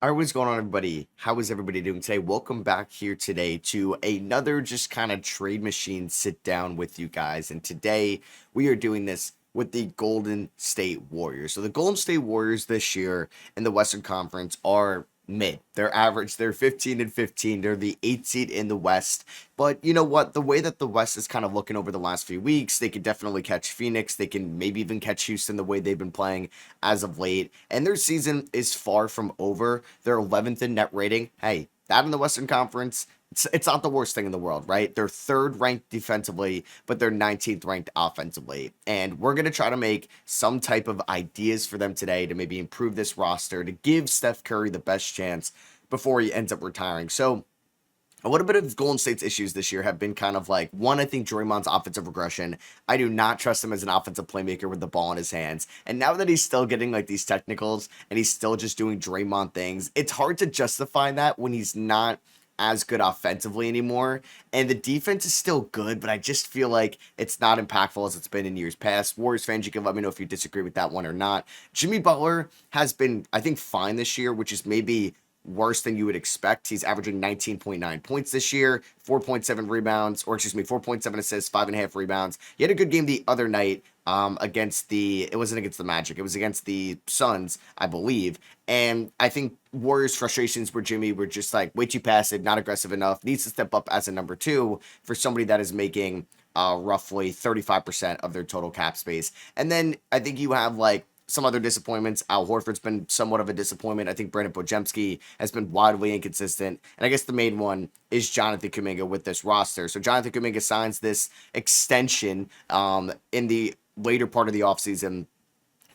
All right, what's going on, everybody? How is everybody doing today? Welcome back here today to another just kind of trade machine sit down with you guys. And today we are doing this with the Golden State Warriors. So the Golden State Warriors this year in the Western Conference are mid. They're average. They're 15 and 15. They're the 8th seed in the West. But you know what? The way that the West is kind of looking over the last few weeks, they could definitely catch Phoenix. They can maybe even catch Houston the way they've been playing as of late. And their season is far from over. They're 11th in net rating. Hey, that in the Western Conference, it's not the worst thing in the world, right? They're third ranked defensively, but they're 19th ranked offensively. And we're going to try to make some type of ideas for them today to maybe improve this roster, to give Steph Curry the best chance before he ends up retiring. So, a little bit of Golden State's issues this year have been kind of like one, I think Draymond's offensive regression. I do not trust him as an offensive playmaker with the ball in his hands. And now that he's still getting like these technicals and he's still just doing Draymond things, it's hard to justify that when he's not as good offensively anymore. And the defense is still good, but I just feel like it's not impactful as it's been in years past. Warriors fans, you can let me know if you disagree with that one or not. Jimmy Butler has been, I think, fine this year, which is maybe worse than you would expect. He's averaging 19.9 points this year, 4.7 rebounds, or excuse me, 4.7 assists, 5.5 rebounds. He had a good game the other night it wasn't against the Magic, it was against the Suns, I believe. And I think Warriors' frustrations with Jimmy were just like way too passive, not aggressive enough, needs to step up as a number two for somebody that is making roughly 35% of their total cap space. And then I think you have like some other disappointments. Al Horford's been somewhat of a disappointment. I think Brandon Pojemski has been wildly inconsistent. And I guess the main one is Jonathan Kuminga with this roster. So Jonathan Kuminga signs this extension in the later part of the offseason.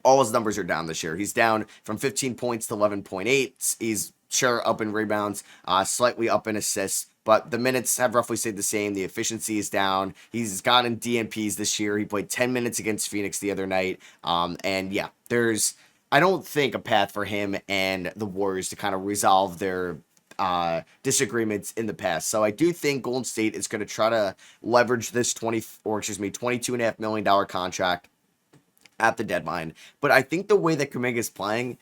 All his numbers are down this year. He's down from 15 points to 11.8. He's sure up in rebounds, slightly up in assists, but the minutes have roughly stayed the same. The efficiency is down. He's gotten DNPs this year. He played 10 minutes against Phoenix the other night. And yeah, I don't think, a path for him and the Warriors to kind of resolve their disagreements in the past. So I do think Golden State is going to try to leverage this $22.5 million contract at the deadline. But I think the way that Kuminga is playing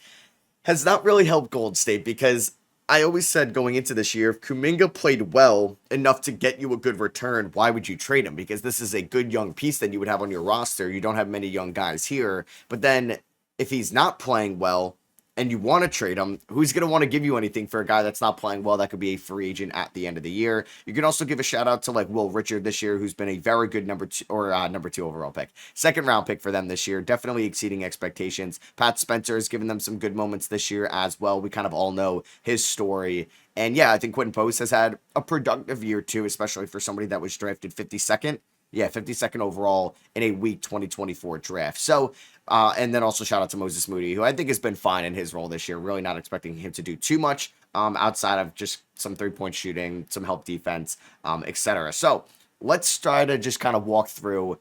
has not really helped Golden State, because I always said going into this year, if Kuminga played well enough to get you a good return, why would you trade him? Because this is a good young piece that you would have on your roster. You don't have many young guys here. But then if he's not playing well and you want to trade him, who's going to want to give you anything for a guy that's not playing well that could be a free agent at the end of the year? You can also give a shout out to like Will Richard this year, who's been a very good number two overall pick, second round pick for them this year, definitely exceeding expectations. Pat Spencer has given them some good moments this year as well. We kind of all know his story. And yeah, I think Quentin Post has had a productive year too, especially for somebody that was drafted 52nd. Yeah, 52nd overall in a weak 2024 draft. So, and then also shout out to Moses Moody, who I think has been fine in his role this year. Really not expecting him to do too much outside of just some 3-point shooting, some help defense, etc. So let's try to just kind of walk through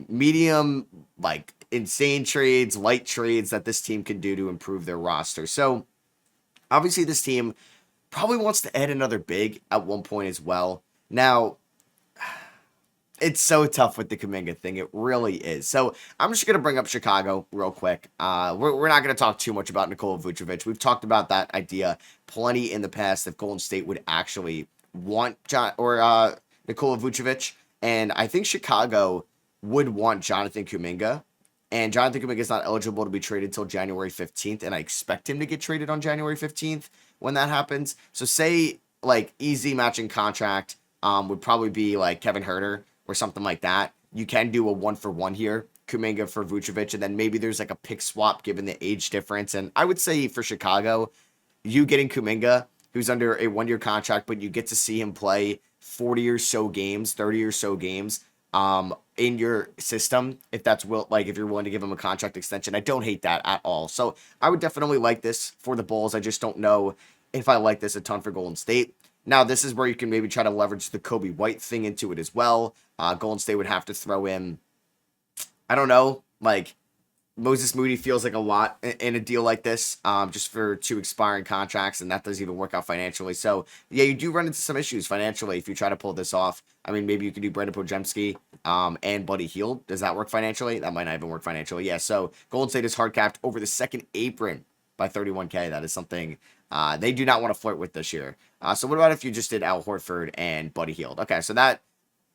medium, like insane trades, light trades that this team can do to improve their roster. So obviously, this team probably wants to add another big at one point as well. Now, it's so tough with the Kuminga thing. It really is. So I'm just going to bring up Chicago real quick. We're not going to talk too much about Nikola Vucevic. We've talked about that idea plenty in the past, if Golden State would actually want Nikola Vucevic. And I think Chicago would want Jonathan Kuminga. And Jonathan Kuminga is not eligible to be traded till January 15th. And I expect him to get traded on January 15th when that happens. So say like easy matching contract would probably be like Kevin Huerter or something like that. You can do a 1-for-1 here, Kuminga for Vucevic, and then maybe there's like a pick swap given the age difference. And I would say for Chicago, you getting Kuminga, who's under a 1-year contract, but you get to see him play 40 or so games, 30 or so games in your system, if if you're willing to give him a contract extension. I don't hate that at all. So I would definitely like this for the Bulls. I just don't know if I like this a ton for Golden State. Now, this is where you can maybe try to leverage the Kobe White thing into it as well. Golden State would have to throw in, I don't know, like Moses Moody feels like a lot in a deal like this, just for 2 expiring contracts, and that doesn't even work out financially. So, yeah, you do run into some issues financially if you try to pull this off. I mean, maybe you could do Brandon Pojemski and Buddy Hield. Does that work financially? That might not even work financially. Yeah, so Golden State is hard capped over the second apron by 31K. That is something They do not want to flirt with this year. So what about if you just did Al Horford and Buddy Hield? Okay, so that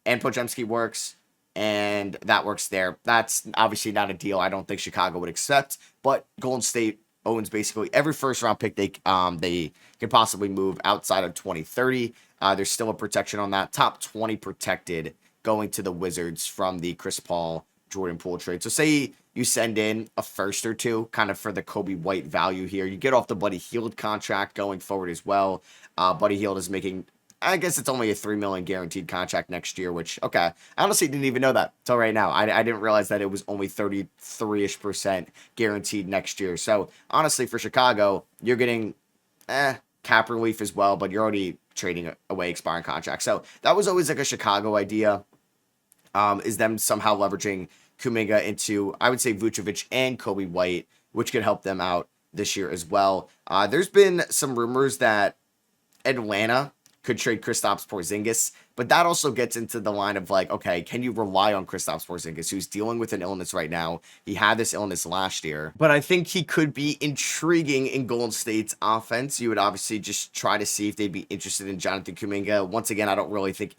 and Podziemski works, and that works there. That's obviously not a deal I don't think Chicago would accept, but Golden State owns basically every first round pick they could possibly move outside of 2030. There's still a protection on that. Top 20 protected going to the Wizards from the Chris Paul Jordan Poole trade. So say you send in a first or two kind of for the Kobe White value here. You get off the Buddy Hield contract going forward as well. Buddy Hield is making, I guess it's only a $3 million guaranteed contract next year, which, okay, I honestly didn't even know that till right now. I didn't realize that it was only 33-ish% guaranteed next year. So honestly, for Chicago, you're getting cap relief as well, but you're already trading away expiring contracts. So that was always like a Chicago idea, is them somehow leveraging Kuminga into, I would say, Vucevic and Kobe White, which could help them out this year as well. There's been some rumors that Atlanta could trade Kristaps Porzingis, but that also gets into the line of like, okay, can you rely on Kristaps Porzingis, who's dealing with an illness right now? He had this illness last year, but I think he could be intriguing in Golden State's offense. You would obviously just try to see if they'd be interested in Jonathan Kuminga. Once again, I don't really think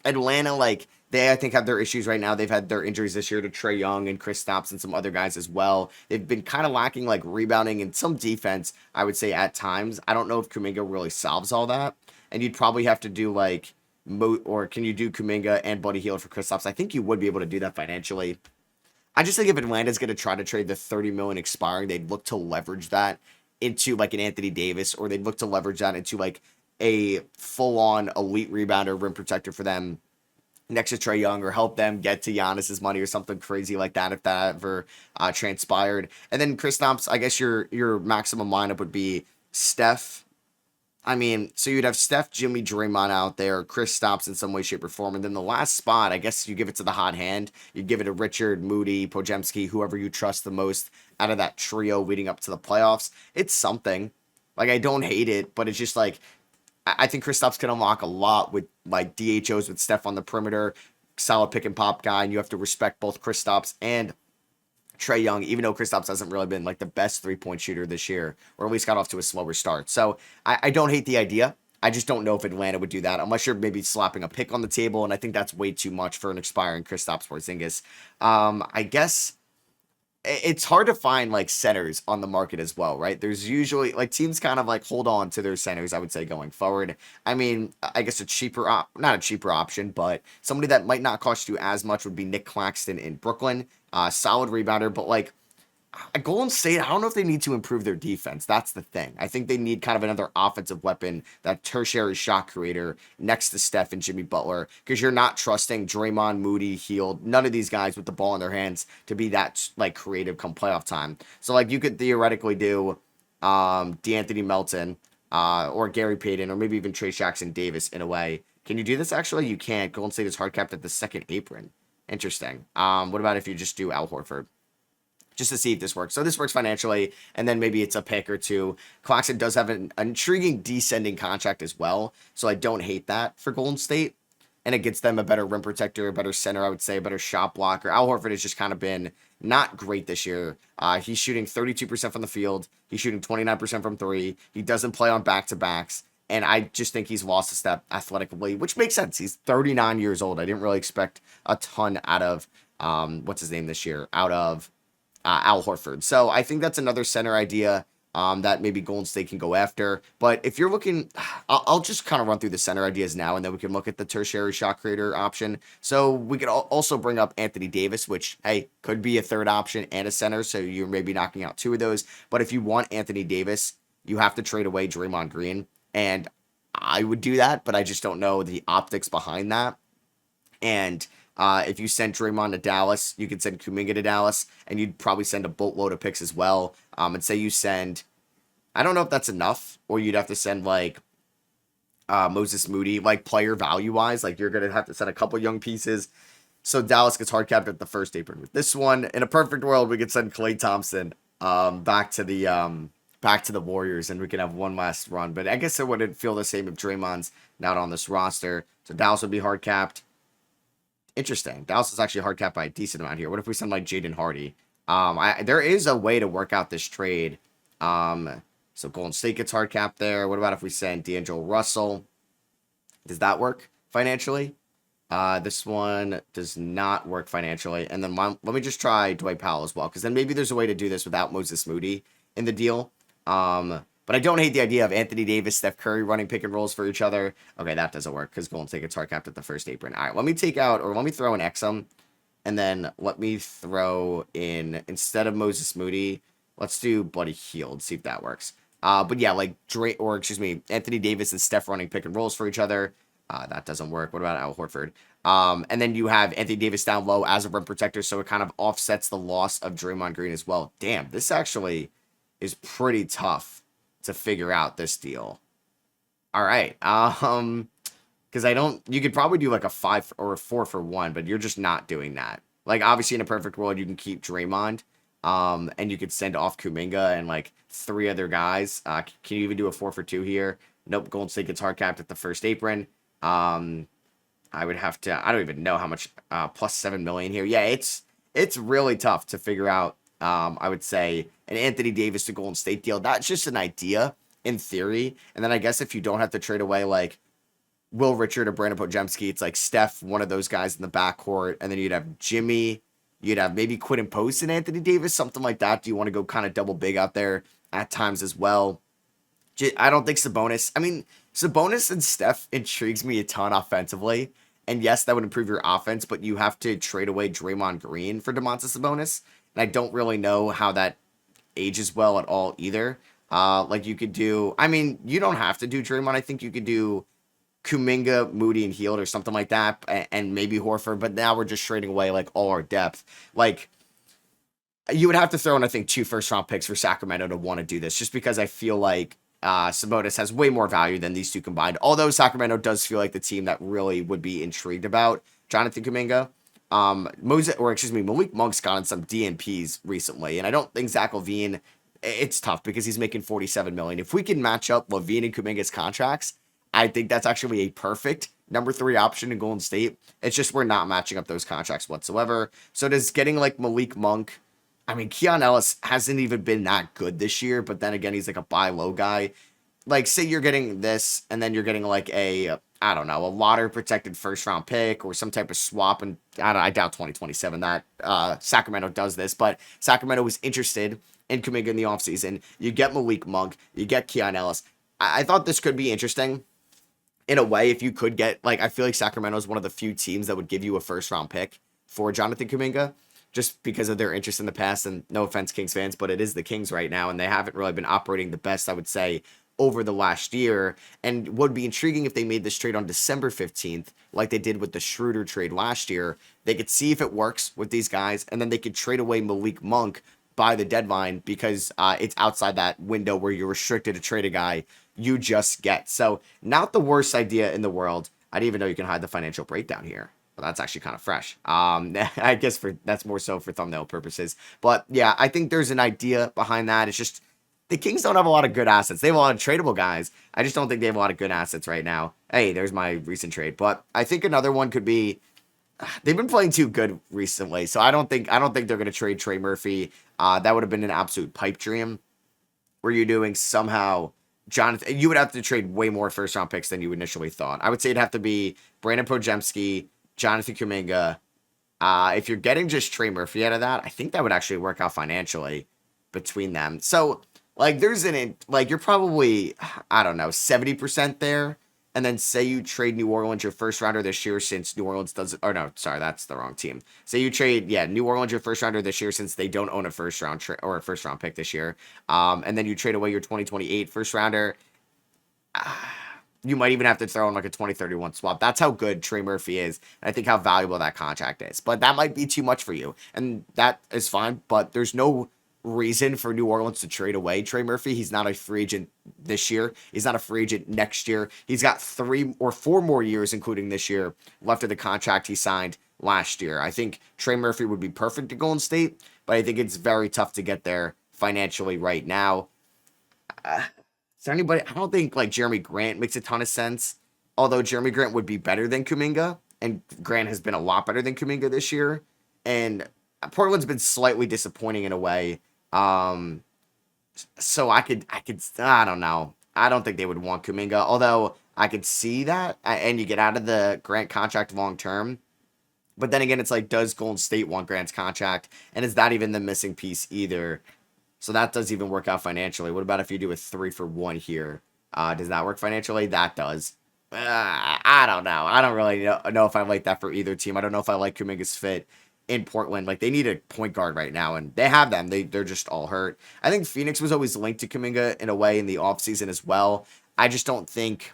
Atlanta, like, I think, have their issues right now. They've had their injuries this year to Trae Young and Kristaps and some other guys as well. They've been kind of lacking, like, rebounding and some defense, I would say, at times. I don't know if Kuminga really solves all that. And you'd probably have to do, like, or can you do Kuminga and Buddy Hield for Kristaps? I think you would be able to do that financially. I just think if Atlanta's going to try to trade the $30 million expiring, they'd look to leverage that into, like, an Anthony Davis, or they'd look to leverage that into, like, a full-on elite rebounder, rim protector for them next to Trae Young, or help them get to Giannis's money or something crazy like that if that ever transpired. And then Kristaps, I guess your maximum lineup would be Steph. I mean, so you'd have Steph, Jimmy, Draymond out there, Kristaps in some way, shape, or form. And then the last spot, I guess you give it to the hot hand. You'd give it to Richard, Moody, Podziemski, whoever you trust the most out of that trio leading up to the playoffs. It's something. Like, I don't hate it, but it's just like, I think Kristaps can unlock a lot with, like, DHOs with Steph on the perimeter, solid pick and pop guy, and you have to respect both Kristaps and Trae Young, even though Kristaps hasn't really been, like, the best three-point shooter this year, or at least got off to a slower start. So I don't hate the idea. I just don't know if Atlanta would do that, unless you're maybe slapping a pick on the table, and I think that's way too much for an expiring Kristaps Porzingis. I guess it's hard to find, like, centers on the market as well, right? There's usually, like, teams kind of, like, hold on to their centers, I would say, going forward. I mean, I guess not a cheaper option, but somebody that might not cost you as much would be Nick Claxton in Brooklyn. Solid rebounder, but, like, Golden State, I don't know if they need to improve their defense. That's the thing. I think they need kind of another offensive weapon, that tertiary shot creator next to Steph and Jimmy Butler, because you're not trusting Draymond, Moody, Hield, none of these guys with the ball in their hands to be that, like, creative come playoff time. So, like, you could theoretically do DeAnthony Melton or Gary Payton, or maybe even Trey Jackson Davis in a way. Can you do this? Actually, you can't. Golden State is hard capped at the second apron. Interesting. What about if you just do Al Horford? Just to see if this works. So this works financially, and then maybe it's a pick or two. Claxton does have an intriguing descending contract as well, so I don't hate that for Golden State. And it gets them a better rim protector, a better center, I would say, a better shot blocker. Al Horford has just kind of been not great this year. He's shooting 32% from the field. He's shooting 29% from three. He doesn't play on back-to-backs. And I just think he's lost a step athletically, which makes sense. He's 39 years old. I didn't really expect a ton out of, what's his name this year, out of Al Horford. So I think that's another center idea that maybe Golden State can go after. But if you're looking, I'll just kind of run through the center ideas now, and then we can look at the tertiary shot creator option. So we could also bring up Anthony Davis, which, hey, could be a third option and a center. So you're maybe knocking out two of those. But if you want Anthony Davis, you have to trade away Draymond Green. And I would do that, but I just don't know the optics behind that. And if you send Draymond to Dallas, you could send Kuminga to Dallas, and you'd probably send a boatload of picks as well. And say you send, I don't know if that's enough, or you'd have to send, like, Moses Moody, like, player value-wise. Like, you're going to have to send a couple young pieces. So Dallas gets hard capped at the first apron. With this one, in a perfect world, we could send Klay Thompson back to the Warriors, and we can have one last run. But I guess it wouldn't feel the same if Draymond's not on this roster. So Dallas would be hard capped. Interesting. Dallas is actually hard capped by a decent amount here. What if we send, like, Jaden Hardy? There is a way to work out this trade. So Golden State gets hard cap there. What about if we send D'Angelo Russell? Does that work financially? This one does not work financially. And then let me just try Dwight Powell as well, because then maybe there's a way to do this without Moses Moody in the deal. But I don't hate the idea of Anthony Davis, Steph Curry running pick and rolls for each other. Okay, that doesn't work because Golden State gets hard capped at the first apron. All right, let me throw in Exum, and then let me throw in, instead of Moses Moody, let's do Buddy Hield, see if that works. But yeah, like Anthony Davis and Steph running pick and rolls for each other. That doesn't work. What about Al Horford? And then you have Anthony Davis down low as a rim protector, so it kind of offsets the loss of Draymond Green as well. Damn, this actually is pretty tough to figure out, this deal. All right. Because you could probably do like a 5 or a 4 for 1, but you're just not doing that. Like, obviously, in a perfect world, you can keep Draymond, and you could send off Kuminga and like 3 other guys. Can you even do a 4 for 2 here? Nope. Golden State gets hard capped at the first apron. I would have to, I don't even know how much, plus 7 million here. Yeah, it's really tough to figure out. I would say an Anthony Davis to Golden State deal. That's just an idea in theory. And then I guess if you don't have to trade away like Will Richard or Brandon Podjemski, it's like Steph, one of those guys in the backcourt. And then you'd have Jimmy, you'd have maybe Quentin Post and Anthony Davis, something like that. Do you want to go kind of double big out there at times as well? I don't think Sabonis. I mean, Sabonis and Steph intrigues me a ton offensively. And yes, that would improve your offense, but you have to trade away Draymond Green for Domantas Sabonis. And I don't really know how that ages well at all either. Like you could do, I mean, you don't have to do Draymond. I think you could do Kuminga, Moody, and Hield or something like that, and maybe Horford. But now we're just trading away like all our depth. Like you would have to throw in, I think, 2 first-round picks for Sacramento to want to do this, just because I feel like Sabonis has way more value than these two combined. Although Sacramento does feel like the team that really would be intrigued about Jonathan Kuminga. Malik Monk's gotten some DNPs recently, and I don't think Zach LaVine. It's tough because he's making $47 million. If we can match up LaVine and Kuminga's contracts, I think that's actually a perfect number 3 option in Golden State. It's just we're not matching up those contracts whatsoever. So does getting like Malik Monk. I mean, Keon Ellis hasn't even been that good this year, but then again, he's like a buy low guy. Like, say you're getting this, and then you're getting like a lottery protected first round pick or some type of swap. And I doubt 2027 that Sacramento does this, but Sacramento was interested in Kuminga in the offseason. You get Malik Monk, you get Keon Ellis. I thought this could be interesting in a way if you could get, like, I feel like Sacramento is one of the few teams that would give you a first round pick for Jonathan Kuminga, just because of their interest in the past. And no offense, Kings fans, but it is the Kings right now, and they haven't really been operating the best, I would say, over the last year. And would be intriguing if they made this trade on December 15th, like they did with the Schroeder trade last year. They could see if it works with these guys, and then they could trade away Malik Monk by the deadline, because it's outside that window where you're restricted to trade a guy you just get. So not the worst idea in the world. I didn't even know you can hide the financial breakdown here. Well, that's actually kind of fresh. I guess that's more so for thumbnail purposes. But yeah, I think there's an idea behind that. It's just the Kings don't have a lot of good assets. They have a lot of tradable guys. I just don't think they have a lot of good assets right now. Hey, there's my recent trade. But I think another one could be, they've been playing too good recently, so I don't think they're going to trade Trey Murphy. That would have been an absolute pipe dream. Were you doing somehow Jonathan? You would have to trade way more first round picks than you initially thought. I would say it'd have to be Brandon Podjemski, Jonathan Kuminga. If you're getting just Trey Murphy out of that, I think that would actually work out financially between them. So like you're probably, I don't know, 70% there. And then say you trade New Orleans your first rounder this year, since New Orleans doesn't, or no, sorry, that's the wrong team. Say you trade, New Orleans your first rounder this year, since they don't own a first round or a first round pick this year. And then you trade away your 2028 first rounder. You might even have to throw in like a 2031 swap. That's how good Trey Murphy is. And I think how valuable that contract is. But that might be too much for you. And that is fine. But there's no reason for New Orleans to trade away Trey Murphy. He's not a free agent this year. He's not a free agent next year. He's got 3 or 4 more years, including this year, left of the contract he signed last year. I think Trey Murphy would be perfect to Golden State, but I think it's very tough to get there financially right now. Is there anybody? I don't think like Jeremy Grant makes a ton of sense. Although Jeremy Grant would be better than Kuminga, and Grant has been a lot better than Kuminga this year. And Portland's been slightly disappointing in a way. So I don't know. I don't think they would want Kuminga, although I could see that, and you get out of the Grant contract long term. But then again, it's like, does Golden State want Grant's contract, and is that even the missing piece either? So that does even work out financially. What about if you do a 3-for-1 here? Does that work financially? That does. I don't know. I don't really know if I like that for either team. I don't know if I like Kuminga's fit in Portland. Like, they need a point guard right now, and they have them. They're just all hurt. I think Phoenix was always linked to Kuminga in a way in the offseason as well. I just don't think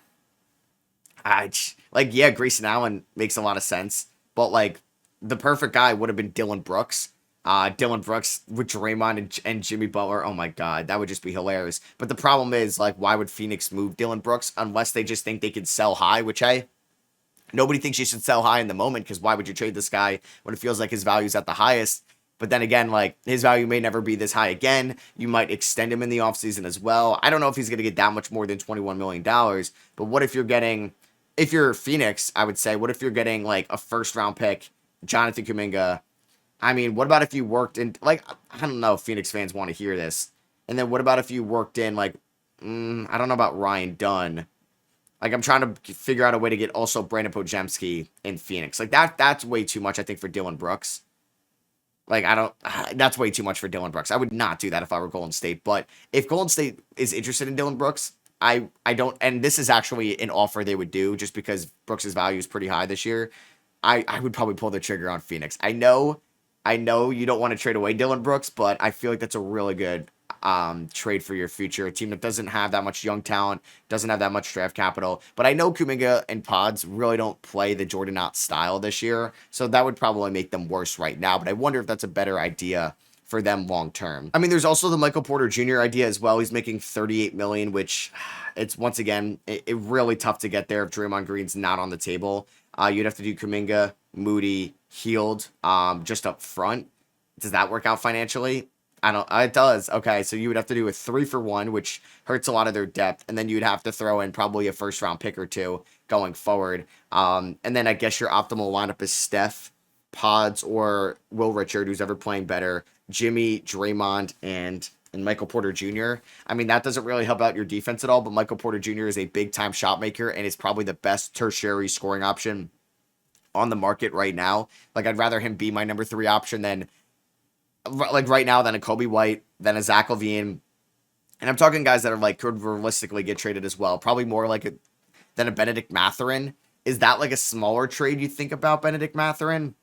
yeah, Grayson Allen makes a lot of sense, but like the perfect guy would have been Dylan Brooks. Dylan Brooks with Draymond and Jimmy Butler. Oh my God, that would just be hilarious. But the problem is, like, why would Phoenix move Dylan Brooks unless they just think they can sell high? Which, hey, nobody thinks you should sell high in the moment, because why would you trade this guy when it feels like his value's at the highest? But then again, like, his value may never be this high again. You might extend him in the offseason as well. I don't know if he's going to get that much more than $21 million. But what if you're getting, if you're Phoenix, I would say, what if you're getting like a first round pick, Jonathan Kuminga? I mean, what about if you worked in, like, I don't know if Phoenix fans want to hear this. And then what about if you worked in, like, I don't know about Ryan Dunn. Like, I'm trying to figure out a way to get also Brandon Pojemski in Phoenix. Like, that's way too much, I think, for Dylan Brooks. Like, I don't, that's way too much for Dylan Brooks. I would not do that if I were Golden State. But if Golden State is interested in Dylan Brooks, I don't, and this is actually an offer they would do just because Brooks' value is pretty high this year. I would probably pull the trigger on Phoenix. I know you don't want to trade away Dylan Brooks, but I feel like that's a really good trade for your future. A team that doesn't have that much young talent, doesn't have that much draft capital. But I know Kuminga and Pods really don't play the Jordan Knott style this year, so that would probably make them worse right now. But I wonder if that's a better idea for them long term. I mean, there's also the Michael Porter Jr. idea as well. He's making 38 million, which it's once again it really tough to get there if Draymond Green's not on the table. You'd have to do Kuminga, Moody, Healed, just up front. Does that work out financially? I don't. It does. Okay, so you would have to do a 3-for-1, which hurts a lot of their depth, and then you'd have to throw in probably a first round pick or two going forward. And then I guess your optimal lineup is Steph, Pods, or Will Richard, who's ever playing better, Jimmy, Draymond, and Michael Porter Jr. I mean, that doesn't really help out your defense at all, but Michael Porter Jr. is a big time shot maker and is probably the best tertiary scoring option on the market right now. Like, I'd rather him be my number 3 option than, like, right now, than a Kobe White, than a Zach LaVine. And I'm talking guys that are like could realistically get traded as well. Probably more like than a Benedict Mathurin. Is that like a smaller trade you think about, Benedict Mathurin?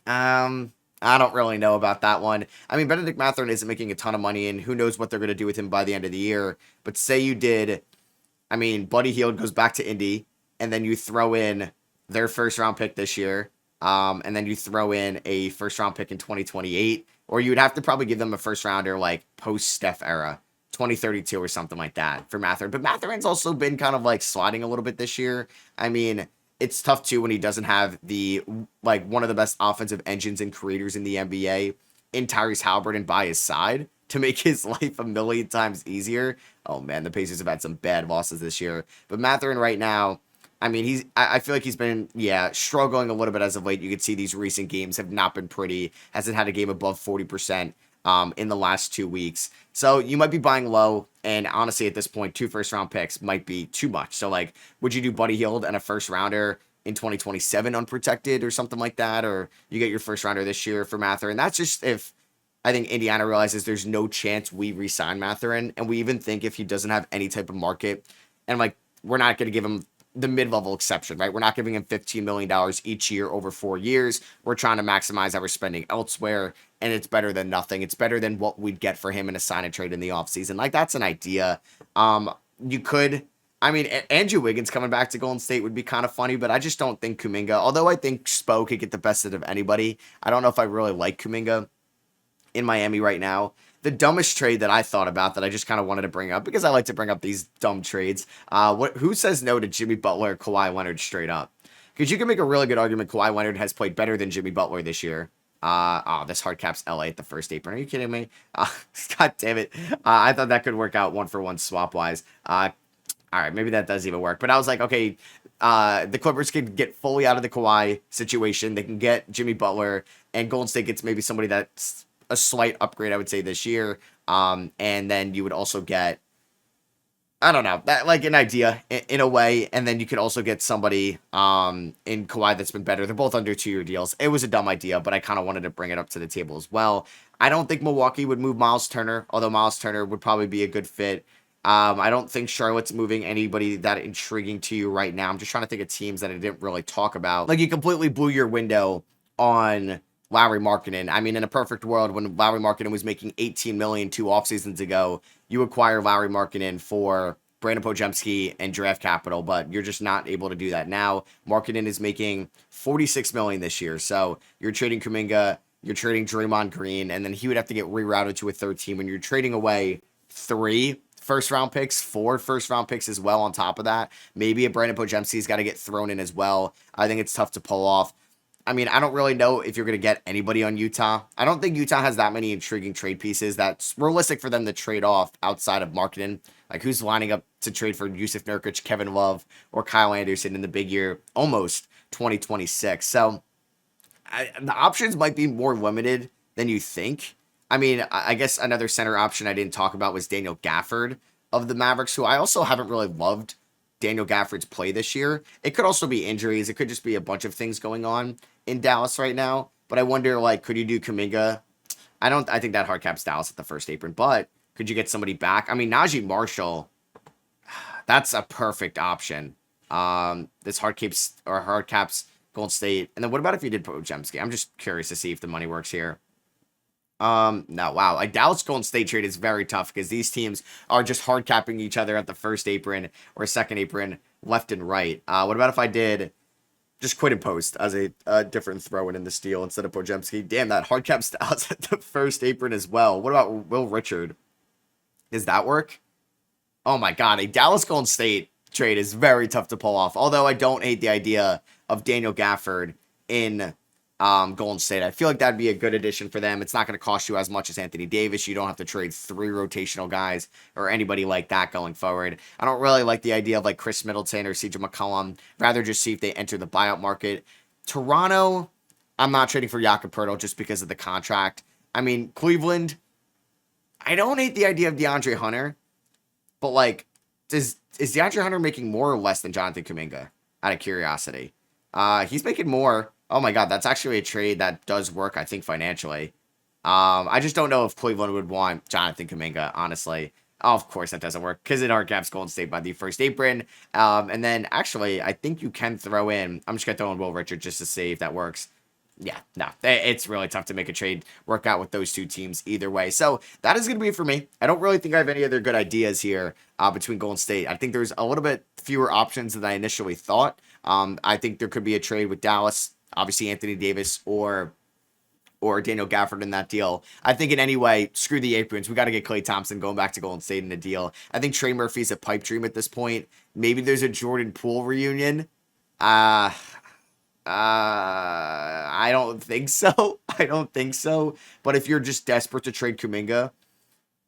I don't really know about that one. I mean, Benedict Mathurin isn't making a ton of money, and who knows what they're going to do with him by the end of the year. But say you did, I mean, Buddy Hield goes back to Indy, and then you throw in their first round pick this year, and then you throw in a first round pick in 2028, or you would have to probably give them a first rounder like post Steph era, 2032 or something like that for Mathurin. But Mathurin's also been kind of like sliding a little bit this year. I mean, it's tough too when he doesn't have the, like, one of the best offensive engines and creators in the NBA in Tyrese Halliburton by his side to make his life a million times easier. Oh man, the Pacers have had some bad losses this year. But Mathurin right now, I mean, I feel like he's been, yeah, struggling a little bit as of late. You can see these recent games have not been pretty. Hasn't had a game above 40% in the last 2 weeks. So you might be buying low. And honestly, at this point, 2 first round picks might be too much. So, like, would you do Buddy Hield and a first rounder in 2027 unprotected or something like that? Or you get your first rounder this year for Mathurin? That's just if I think Indiana realizes there's no chance we re-sign Mathurin. And we even think if he doesn't have any type of market, and like, we're not going to give him the mid-level exception, right? We're not giving him $15 million each year over 4 years. We're trying to maximize our spending elsewhere, and it's better than nothing. It's better than what we'd get for him in a sign and trade in the offseason. Like, that's an idea. You could, I mean, Andrew Wiggins coming back to Golden State would be kind of funny, but I just don't think Kuminga, although I think Spo could get the best out of anybody, I don't know if I really like Kuminga in Miami right now. The dumbest trade that I thought about that I just kind of wanted to bring up, because I like to bring up these dumb trades. Who says no to Jimmy Butler or Kawhi Leonard straight up? Because you can make a really good argument Kawhi Leonard has played better than Jimmy Butler this year. This hard caps LA at the first apron. Are you kidding me? God damn it. I thought that could work out 1-for-1 swap wise. All right, maybe that does even work. But I was like, okay, the Clippers could get fully out of the Kawhi situation. They can get Jimmy Butler, and Golden State gets maybe somebody that's a slight upgrade, I would say, this year. And then you would also get, I don't know, that like an idea in a way, and then you could also get somebody in Kawhi that's been better. They're both under 2-year deals. It was a dumb idea, but I kind of wanted to bring it up to the table as well. I don't think Milwaukee would move Miles Turner, although Miles Turner would probably be a good fit. I don't think Charlotte's moving anybody that intriguing to you right now. I'm just trying to think of teams that I didn't really talk about. Like, you completely blew your window on Lauri Markkanen. I mean, in a perfect world, when Lauri Markkanen was making 18 million 2 off seasons ago, you acquire Lauri Markkanen for Brandon Podziemski and draft capital, but you're just not able to do that now. Markkanen is making 46 million this year, so you're trading Kuminga, you're trading Draymond Green, and then he would have to get rerouted to a third team, and you're trading away 3 first-round picks, 4 first-round picks as well on top of that. Maybe a Brandon Podziemski's got to get thrown in as well. I think it's tough to pull off. I mean, I don't really know if you're going to get anybody on Utah. I don't think Utah has that many intriguing trade pieces that's realistic for them to trade off outside of Markkanen. Like, who's lining up to trade for Yusuf Nurkic, Kevin Love, or Kyle Anderson in the big year, almost 2026? So, the options might be more limited than you think. I mean, I guess another center option I didn't talk about was Daniel Gafford of the Mavericks, who I also haven't really loved Daniel Gafford's play this year. It could also be injuries. It could just be a bunch of things going on in Dallas right now. But I wonder, like, could you do Kuminga? I think that hard caps Dallas at the first apron, but could you get somebody back? I mean, Najee Marshall, that's a perfect option. This hard caps Golden State. And then what about if you did Podziemski? I'm just curious to see if the money works here. No, wow. A Dallas Golden State trade is very tough because these teams are just hard capping each other at the first apron or second apron, left and right. What about if I did just quit and post as a different throw in this deal instead of Podziemski? Damn, that hard cap Dallas at the first apron as well. What about Will Richard? Does that work? Oh my God, a Dallas Golden State trade is very tough to pull off. Although I don't hate the idea of Daniel Gafford in Golden State. I feel like that'd be a good addition for them. It's not going to cost you as much as Anthony Davis. You don't have to trade 3 rotational guys or anybody like that going forward. I don't really like the idea of like Chris Middleton or CJ McCollum. Rather just see if they enter the buyout market. Toronto, I'm not trading for Jakob Poeltl just because of the contract. I mean, Cleveland, I don't hate the idea of DeAndre Hunter, but like, is DeAndre Hunter making more or less than Jonathan Kuminga? Out of curiosity. He's making more. Oh my God, that's actually a trade that does work, I think, financially. I just don't know if Cleveland would want Jonathan Kuminga, honestly. Oh, of course that doesn't work because it hard caps Golden State by the first apron. And then actually, I think you can throw in, I'm just going to throw in Will Richard just to see if that works. Yeah, no, it's really tough to make a trade work out with those two teams either way. So that is going to be it for me. I don't really think I have any other good ideas here between Golden State. I think there's a little bit fewer options than I initially thought. I think there could be a trade with Dallas, obviously Anthony Davis or Daniel Gafford in that deal. I think in any way, screw the aprons. We got to get Klay Thompson going back to Golden State in a deal. I think Trey Murphy's a pipe dream at this point. Maybe there's a Jordan Poole reunion. I don't think so. I don't think so. But if you're just desperate to trade Kuminga,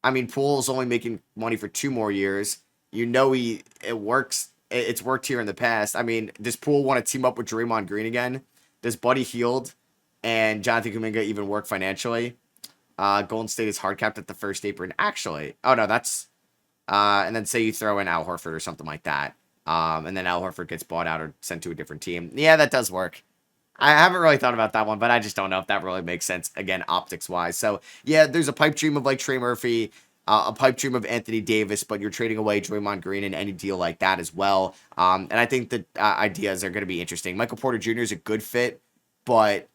I mean, Poole is only making money for 2 more years. You know, it works. It's worked here in the past. I mean, does Poole want to team up with Draymond Green again? Does Buddy Hield and Jonathan Kuminga even work financially? Golden State is hard capped at the first apron. Actually, oh no, that's and then say you throw in Al Horford or something like that. And then Al Horford gets bought out or sent to a different team. Yeah, that does work. I haven't really thought about that one, but I just don't know if that really makes sense, again, optics-wise. So, yeah, there's a pipe dream of, like, Trey Murphy, a pipe dream of Anthony Davis, but you're trading away Draymond Green in any deal like that as well. And I think the ideas are going to be interesting. Michael Porter Jr. is a good fit, but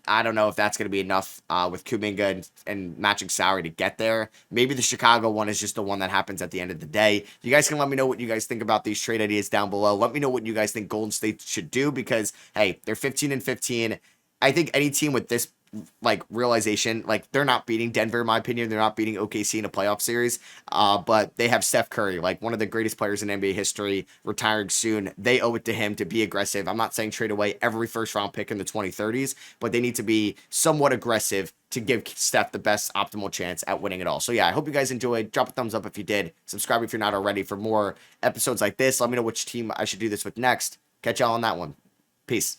I don't know if that's going to be enough with Kuminga and matching salary to get there. Maybe the Chicago one is just the one that happens at the end of the day. You guys can let me know what you guys think about these trade ideas down below. Let me know what you guys think Golden State should do because, hey, they're 15-15. I think any team with this like realization, like they're not beating Denver, in my opinion. They're not beating OKC in a playoff series. But they have Steph Curry, like one of the greatest players in NBA history, retiring soon. They owe it to him to be aggressive. I'm not saying trade away every first round pick in the 2030s, but they need to be somewhat aggressive to give Steph the best optimal chance at winning it all. So yeah, I hope you guys enjoyed. Drop a thumbs up if you did. Subscribe if you're not already for more episodes like this. Let me know which team I should do this with next. Catch y'all on that one. Peace.